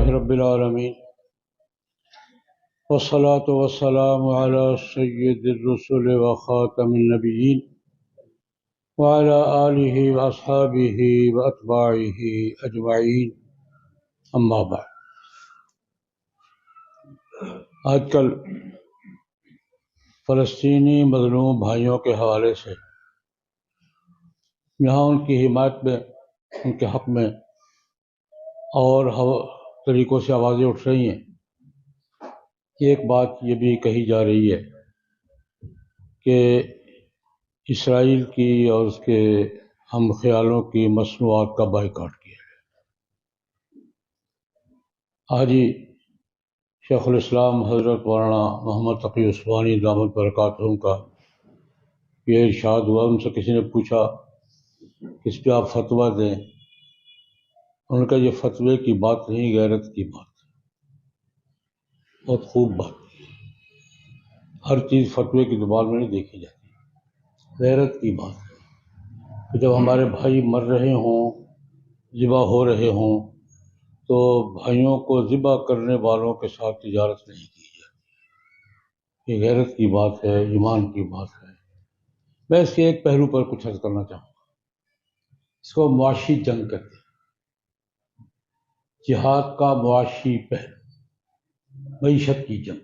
رب العالمین والصلاة والسلام على سید الرسل وخاتم النبیین وعلى آلہ واصحابہ واتباعہ اجمعین، اما بعد۔ آج کل فلسطینی مظلوم بھائیوں کے حوالے سے یہاں ان کی حمایت میں، ان کے حق میں اور طریقوں سے آوازیں اٹھ رہی ہیں۔ ایک بات یہ بھی کہی جا رہی ہے کہ اسرائیل کی اور اس کے ہم خیالوں کی مصنوعات کا بائیکاٹ کیا ہے۔ آج ہی شیخ الاسلام حضرت مولانا محمد تقی عثمانی دامت برکاتہم کا یہ ارشاد ہوا، ان سے کسی نے پوچھا کہ اس پہ آپ فتویٰ دیں۔ ان کا یہ فتوے کی بات نہیں، غیرت کی بات ہے۔ بہت خوب بات ہے۔ ہر چیز فتوے کی زبان میں نہیں دیکھی جاتی، غیرت کی بات ہے کہ جب ہمارے بھائی مر رہے ہوں، ذبح ہو رہے ہوں، تو بھائیوں کو ذبح کرنے والوں کے ساتھ تجارت نہیں کی جاتی۔ یہ غیرت کی بات ہے، ایمان کی بات ہے۔ میں اس کے ایک پہلو پر کچھ عرض کرنا چاہوں گا۔ اس کو معاشی جنگ کہتے ہیں، جہاد کا معاشی پہلو، معیشت کی جنگ،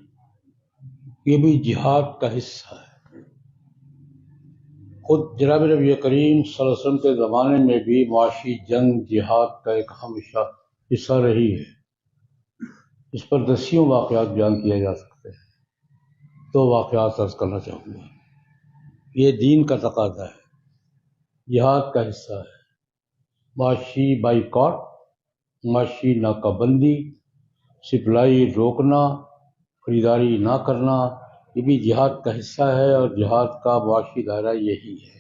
یہ بھی جہاد کا حصہ ہے۔ خود جناب نبی کریم صلی اللہ علیہ وسلم کے زمانے میں بھی معاشی جنگ جہاد کا ایک اہم حصہ رہی ہے۔ اس پر دسیوں واقعات بیان کیے جا سکتے ہیں۔ دو واقعات عرض کرنا چاہوں گا۔ یہ دین کا تقاضا ہے، جہاد کا حصہ ہے۔ معاشی بائیکاٹ، معاشی ناکہ بندی، سپلائی روکنا، خریداری نہ کرنا، یہ بھی جہاد کا حصہ ہے، اور جہاد کا معاشی دائرہ یہی ہے۔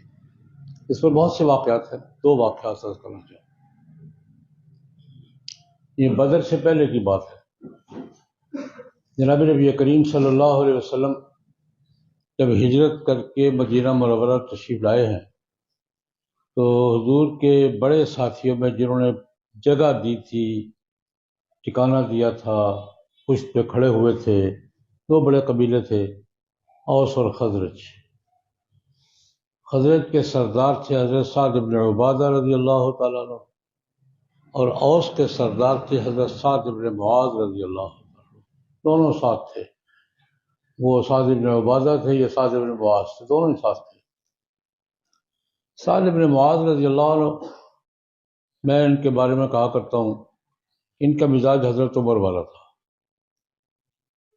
اس پر بہت سے واقعات ہیں، دو واقعات عرض کرنا چاہوں گا۔ یہ بدر سے پہلے کی بات ہے۔ جناب نبی کریم صلی اللہ علیہ وسلم جب ہجرت کر کے مدینہ منورہ تشریف لائے ہیں، تو حضور کے بڑے ساتھیوں میں جنہوں نے جگہ دی تھی، ٹھکانہ دیا تھا، پشت پہ کھڑے ہوئے تھے، دو بڑے قبیلے تھے، اوس اور خزرج۔ خزرج کے سردار تھے حضرت سعد بن عبادہ رضی اللہ تعالیٰ عنہ، اور اوس کے سردار تھے حضرت سعد بن معاذ رضی اللہ عنہ۔ دونوں ساتھ تھے، وہ سعد بن عبادہ تھے، یہ سعد بن معاذ تھے، دونوں ہی ساتھ تھے۔ سعد بن معاذ رضی اللہ عنہ، میں ان کے بارے میں کہا کرتا ہوں، ان کا مزاج حضرت عمر والا تھا۔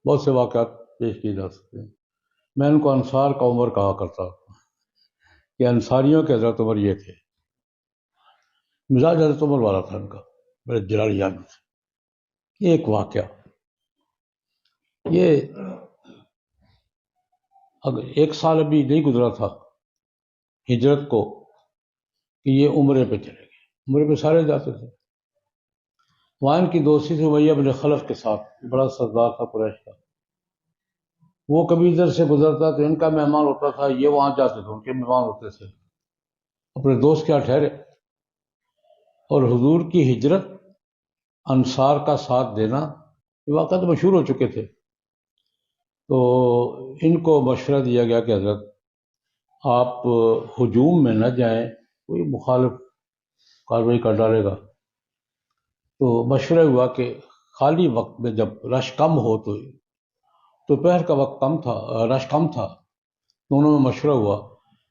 بہت سے واقعات پیش کیے جا سکتے ہیں۔ میں ان کو انصار کا عمر کہا کرتا ہوں کہ انصاریوں کے حضرت عمر یہ تھے۔ مزاج حضرت عمر والا تھا ان کا، بڑے جلالی آدمی تھے۔ یہ ایک واقعہ، یہ اگر 1 سال ابھی نہیں گزرا تھا ہجرت کو کہ یہ عمرے پہ چلے گئے۔ عمرے پہ سارے جاتے تھے۔ وہاں ان کی دوستی تھی امیہ بن خلف کے ساتھ، بڑا سردار تھا قریش کا۔ وہ کبھی ادھر سے گزرتا تو ان کا مہمان ہوتا تھا، یہ وہاں جاتے تھے، ان کے مہمان ہوتے تھے۔ اپنے دوست کیا ٹھہرے، اور حضور کی ہجرت، انصار کا ساتھ دینا، یہ واقعہ تو مشہور ہو چکے تھے۔ تو ان کو مشورہ دیا گیا کہ حضرت آپ ہجوم میں نہ جائیں، کوئی مخالف کارروائی کر ڈالے گا۔ تو مشورہ ہوا کہ خالی وقت میں جب رش کم ہو، تو دوپہر کا وقت کم تھا، رش کم تھا، دونوں میں مشورہ ہوا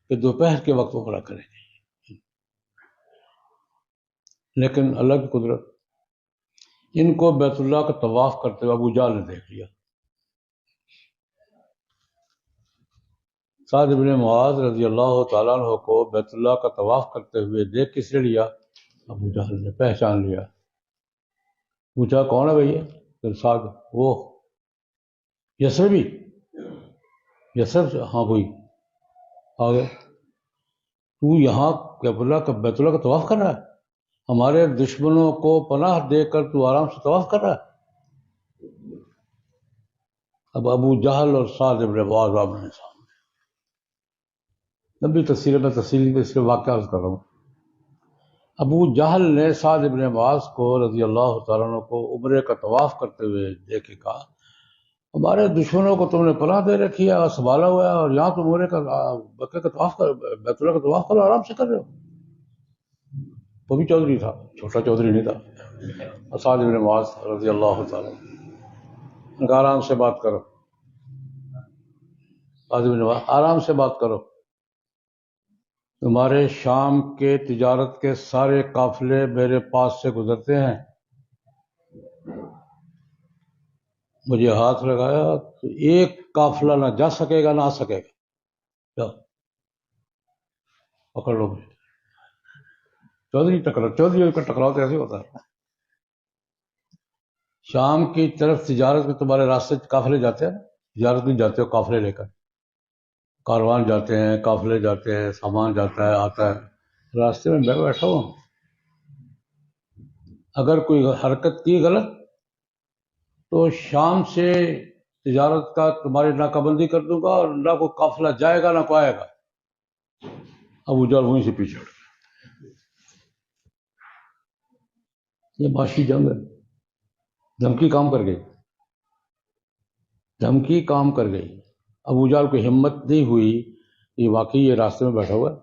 کہ دوپہر کے وقت عمرہ کریں گے۔ لیکن اللہ کی قدرت، ان کو بیت اللہ کا طواف کرتے ہوئے ابو جہل نے دیکھ لیا۔ سعد بن معاذ رضی اللہ تعالیٰ عنہ کو بیت اللہ کا طواف کرتے ہوئے دیکھ کس نے لیا؟ ابو جہل نے پہچان لیا۔ پوچھا کون ہے بھیا؟ پھر سعد، وہ یسربی، یسرب سے؟ ہاں وہی آ گئے۔ تو یہاں بیت اللہ کا طواف کر رہا ہے؟ ہمارے دشمنوں کو پناہ دے کر تو آرام سے طواف کر رہا ہے؟ اب ابو جہل اور سعد بن معاذ آمنے سامنے۔ لمبی تفصیل میں اس کے واقعہ کر رہا ہوں۔ ابو جہل نے سعد ابن معاذ کو رضی اللہ تعالیٰ عنہ کو عمرے کا طواف کرتے ہوئے دیکھے کہا ہمارے دشمنوں کو تم نے پناہ دے رکھی ہے اور سنبھالا ہوا ہے اور یہاں تم عمرے کا مکے کا طواف کر بیت اللہ کا طواف کرو آرام سے کر رہے ہو. وہ بھی چودھری تھا، چھوٹا چودھری نہیں تھا. سعد ابن معاذ رضی اللہ تعالیٰ عنہ کہا آرام سے بات کرو، سعد ابن معاذ آرام سے بات کرو، تمہارے شام کے تجارت کے سارے قافلے میرے پاس سے گزرتے ہیں، مجھے ہاتھ لگایا تو ایک قافلہ نہ جا سکے گا نہ آ سکے گا. جاؤ پکڑ لو مجھے. چودھری کا ٹکراؤ تو ایسے ہوتا ہے. شام کی طرف تجارت میں تمہارے راستے قافلے جاتے ہیں، تجارت میں جاتے ہو قافلے لے کر، کاروان جاتے ہیں، قافلے جاتے ہیں، سامان جاتا ہے آتا ہے، راستے میں میں بیٹھا ہوں. اگر کوئی حرکت کی غلط تو شام سے تجارت کا تمہاری ناکہ بندی کر دوں گا اور نہ کوئی قافلہ جائے گا نہ کوئی آئے گا. ابو جہل وہیں سے پیچھے ہٹ گیا. یہ معاشی جنگ ہے، دھمکی کام کر گئی، دھمکی کام کر گئی. ابو جہل کو ہمت نہیں ہوئی کہ واقعی یہ راستے میں بیٹھا ہوا ہے،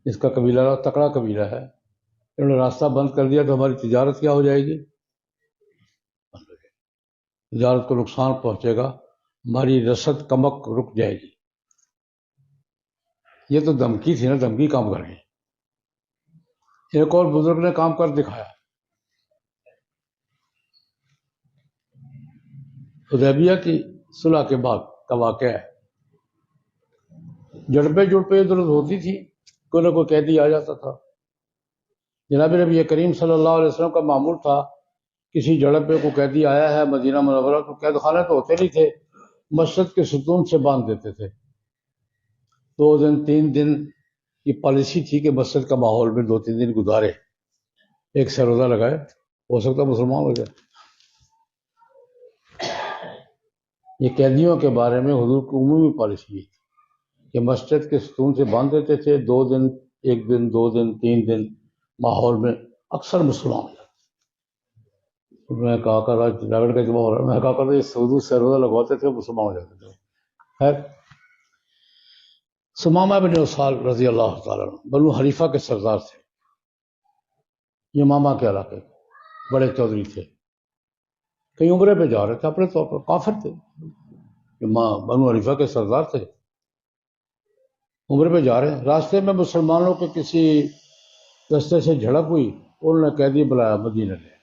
اس کا قبیلہ تکڑا قبیلہ ہے، انہوں نے راستہ بند کر دیا تو ہماری تجارت کیا ہو جائے گی، تجارت کو نقصان پہنچے گا، ہماری رسد کمک رک جائے گی. یہ تو دھمکی تھی نا، دھمکی کام کر گئی. ایک اور بزرگ نے کام کر دکھایا. حدیبیہ کی صلح کے بعد کا واقعہ ہے. جڑپے ادھر ہوتی تھی، کوئی نہ کوئی قیدی آ جاتا تھا. جناب نبی کریم صلی اللہ علیہ وسلم کا معمول تھا کسی جڑپ پہ کو قیدی آیا ہے مدینہ منورہ تو قید خانے تو ہوتے نہیں تھے، مسجد کے ستون سے باندھ دیتے تھے. 2 دن 3 دن کی پالیسی تھی کہ مسجد کا ماحول میں 2-3 دن گزارے، ایک سے روزہ لگائے، ہو سکتا مسلمان ہو جائے. یہ قیدیوں کے بارے میں حضور کی عمومی پالیسی ہے کہ مسجد کے ستون سے باندھ دیتے تھے. 2 دن 1 دن 2 دن 3 دن ماحول میں اکثر مسلمان ہو جاتے. میں کہا کر جاگڑ کا اجماع ہو رہا ہے، میں کہا کر یہ سعودی سے روزہ لگواتے تھے مسلمان ہو جاتے تھے. خیر، ثمامہ بن اسال رضی اللہ تعالیٰ عنہ بنو حنیفہ کے سردار تھے، یہ ماما کے علاقے بڑے چودھری تھے. کئی عمرے پہ جا رہے تھے، اپنے طور پر کافر تھے، بنو حنیفہ کے سردار تھے، عمرے پہ جا رہے ہیں. راستے میں مسلمانوں کے کسی رستے سے جھڑپ ہوئی، انہوں نے قیدی بلایا مدینہ لے.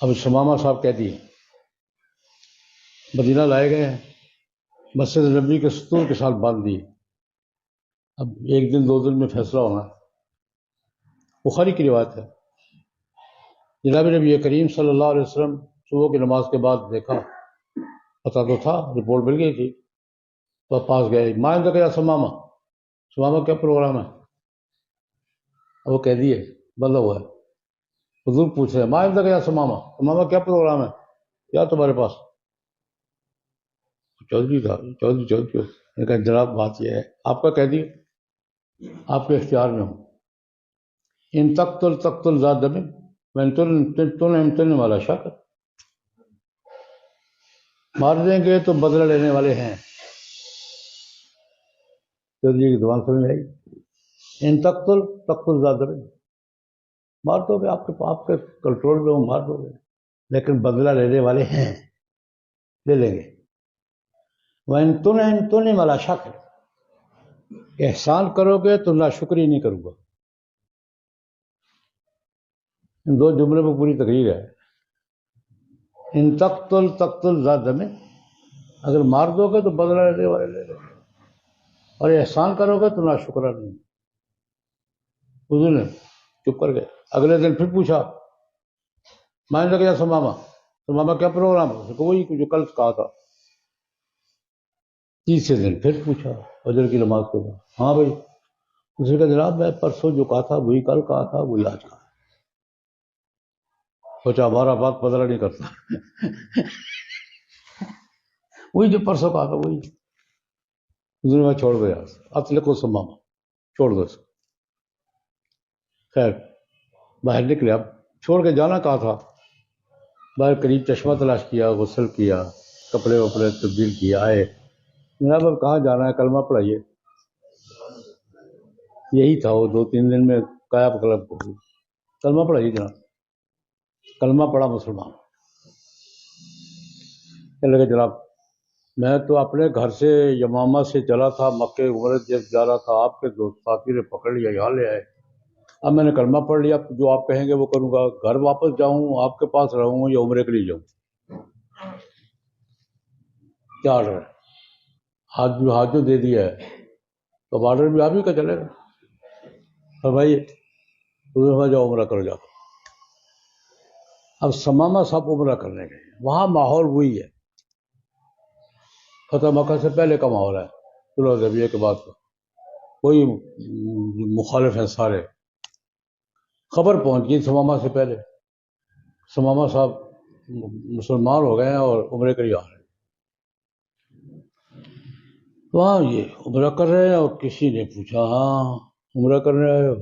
اب ثمامہ صاحب قیدی ہیں، مدینہ لائے گئے ہیں، مسجد نبی کے ستون کے ساتھ باندھ دیے. اب 1 دن 2 دن میں فیصلہ ہونا. بخاری کی روایت ہے، جناب نبی کریم صلی اللہ علیہ وسلم صبح کی نماز کے بعد دیکھا، پتہ تو تھا، رپورٹ مل گئی تھی، تو پاس گئے. ماں نے کہا ثمامہ کیا پروگرام ہے؟ اب وہ قیدی ہے، بدلا ہوا ہے. حضور پوچھ رہے ماں نے کہا ثمامہ کیا پروگرام ہے کیا تمہارے پاس؟ چودھری تھا، چودھری نے کہا جناب بات یہ ہے آپ کا قیدی آپ کے اختیار میں ہوں، ان تقتل ذات دم میں والا شک، مار دیں گے تو بدلہ لینے والے ہیں. چودھری کی زبان سمجھ آئی، ان تقتل ذات دم، مار دو گے، آپ کے کنٹرول میں ہوں، مار دو گے، لیکن بدلہ لینے والے ہیں، لے لیں گے. وَإِن تُنْعِمْ وَلَا شَكْرٍ، احسان کرو گے تو ناشکری نہیں کروں گا. ان 2 جملے میں پوری تقریر ہے. ان تقتل ذات دم، اگر مار دو گے تو بدلہ لینے والے لے لیں گے، اور احسان کرو گے تو ناشکرا نہیں. حضور نے چپ کر گئے. اگلے دن پھر پوچھا، میں نے کہا ثمامہ کیا پروگرام ہے؟ وہی جو کل کہا تھا. تیسرے دن پھر پوچھا فجر کی نماز کے بعد، ہاں بھائی. اس نے کہا جناب میں پرسوں جو کہا تھا وہی کل کہا تھا وہی آج کہا. سوچا ہمارا بات بدلہ نہیں کرتا، وہی جو پرسوں کہا تھا وہی. حضور نے چھوڑ دو یار، اطلقوا ثمامہ، چھوڑ دو اس کو. خیر باہر نکلے، اب چھوڑ کے جانا کہا تھا، باہر قریب چشمہ تلاش کیا، غسل کیا، کپڑے وپڑے تبدیل کیے، آئے، جناب اب کہاں جانا ہے، کلمہ پڑھائیے۔ یہی تھا وہ 2-3 دن میں کایا پکڑ کلمہ پڑھائیے جناب۔ کلمہ پڑھا مسلمان۔ کہنے لگے جناب میں تو اپنے گھر سے یمامہ سے چلا تھا، مکے عمرہ جب جا رہا تھا، آپ کے دوست ساتھی نے پکڑ لیا، یہاں لے آئے، اب میں نے کلمہ پڑھ لیا، جو آپ کہیں گے وہ کروں گا، گھر واپس جاؤں آپ کے پاس رہوں یا عمرے کے لیے جاؤں، کیا آرڈر ہے؟ ہاتھ جو دے دیا ہے تو آرڈر بھی آپ ہی کا چلے گا۔ فرمائیے جاؤ عمرہ کرو جاؤ۔ اب سمامہ صاحب عمرہ کرنے گئے، وہاں ماحول وہی ہے، فتح مکہ سے پہلے کا ماحول ہے، صلح حدیبیہ کے بعد کا، کوئی مخالف ہیں سارے۔ خبر پہنچ گئی سمامہ سے پہلے، سمامہ صاحب مسلمان ہو گئے ہیں اور عمرے کے لیے آ رہے ہیں۔ وہاں یہ عمرہ کر رہے ہیں اور کسی نے پوچھا ہاں عمرہ کرنے آئے ہو؟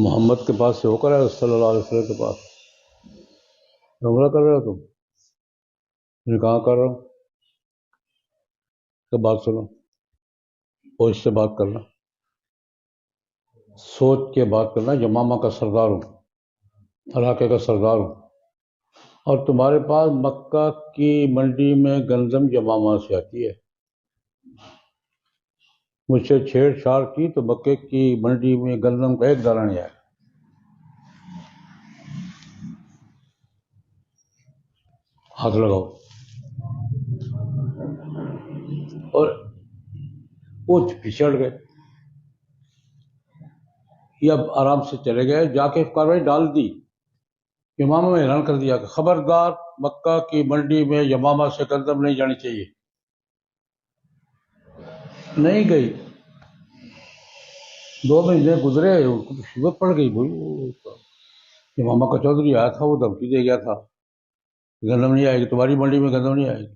محمد کے پاس سے ہو کر آئے صلی اللہ علیہ وسلم کے پاس، عمرہ کر رہے ہو تم؟ میں نے کہاں کر رہا ہوں، تو بات سنو، ہوش سے بات کرنا، سوچ کے بات کرنا، یمامہ کا سردار ہوں، علاقے کا سردار ہوں، اور تمہارے پاس مکہ کی منڈی میں گندم یمامہ سے آتی ہے، مجھ سے چھیڑ چھاڑ کی تو مکے کی منڈی میں گندم کا ایک دانہ نہیں آیا۔ ہاتھ لگاؤ، اور وہ پچھڑ گئے، یہ اب آرام سے چلے گئے، جا کے کارروائی ڈال دی، یمامہ میں اعلان کر دیا کہ خبردار مکہ کی منڈی میں یمامہ سے گندم نہیں جانی چاہیے۔ نہیں گئی، 2 مہینے گزرے، ان کو مصیبت پڑ گئی، بھائی یمامہ کا چودھری آیا تھا، وہ دھمکی دے گیا تھا گندم نہیں آئے گی، تمہاری منڈی میں گندم نہیں آئے گی۔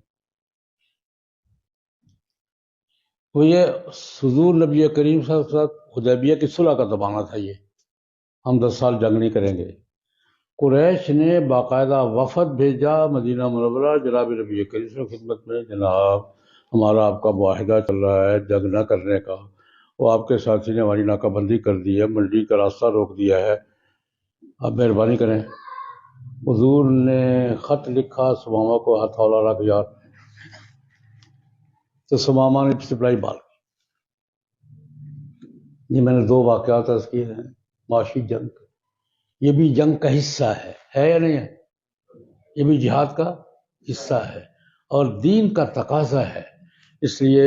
تو یہ حضور نبی کریم صلی اللہ علیہ وسلم حدیبیہ کی صلح کا زمانہ تھا، یہ ہم 10 سال جنگ نہیں کریں گے۔ قریش نے باقاعدہ وفد بھیجا مدینہ منورہ جناب نبی کریم صلی اللہ علیہ وسلم کی خدمت میں، جناب ہمارا آپ کا معاہدہ چل رہا ہے جنگ نہ کرنے کا، وہ آپ کے ساتھی نے ہماری ناکہ بندی کر دی ہے، منڈی کا راستہ روک دیا ہے، آپ مہربانی کریں۔ حضور نے خط لکھا سمامہ کو، ہتھوڑا رکھ یار، تو سمامہ نے سپلائی بال۔ یہ میں نے 2 واقعات عرض کیے ہیں، معاشی جنگ، یہ بھی جنگ کا حصہ ہے یا نہیں ہے؟ یہ بھی جہاد کا حصہ ہے اور دین کا تقاضا ہے، اس لیے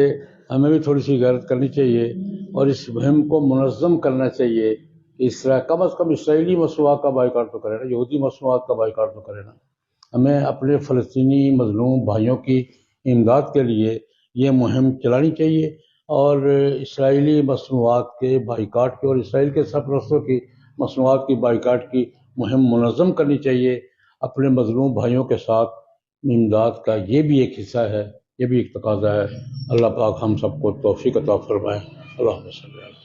ہمیں بھی تھوڑی سی غیرت کرنی چاہیے اور اس مہم کو منظم کرنا چاہیے کہ کم از کم اسرائیلی مصنوعات کا بائیکاٹ تو کرے نا، یہودی مصنوعات کا بائیکاٹ تو کرے نا۔ ہمیں اپنے فلسطینی مظلوم بھائیوں کی امداد کے لیے یہ مہم چلانی چاہیے اور اسرائیلی مصنوعات کے بائیکاٹ کی اور اسرائیل کے سرپرستوں کی مصنوعات کی بائیکاٹ کی مہم منظم کرنی چاہیے، اپنے مظلوم بھائیوں کے ساتھ امداد کا یہ بھی ایک حصہ ہے، یہ بھی ایک تقاضا ہے۔ اللہ پاک ہم سب کو توفیق عطا فرمائے۔ اللہم صلی اللہ علیہ وسلم۔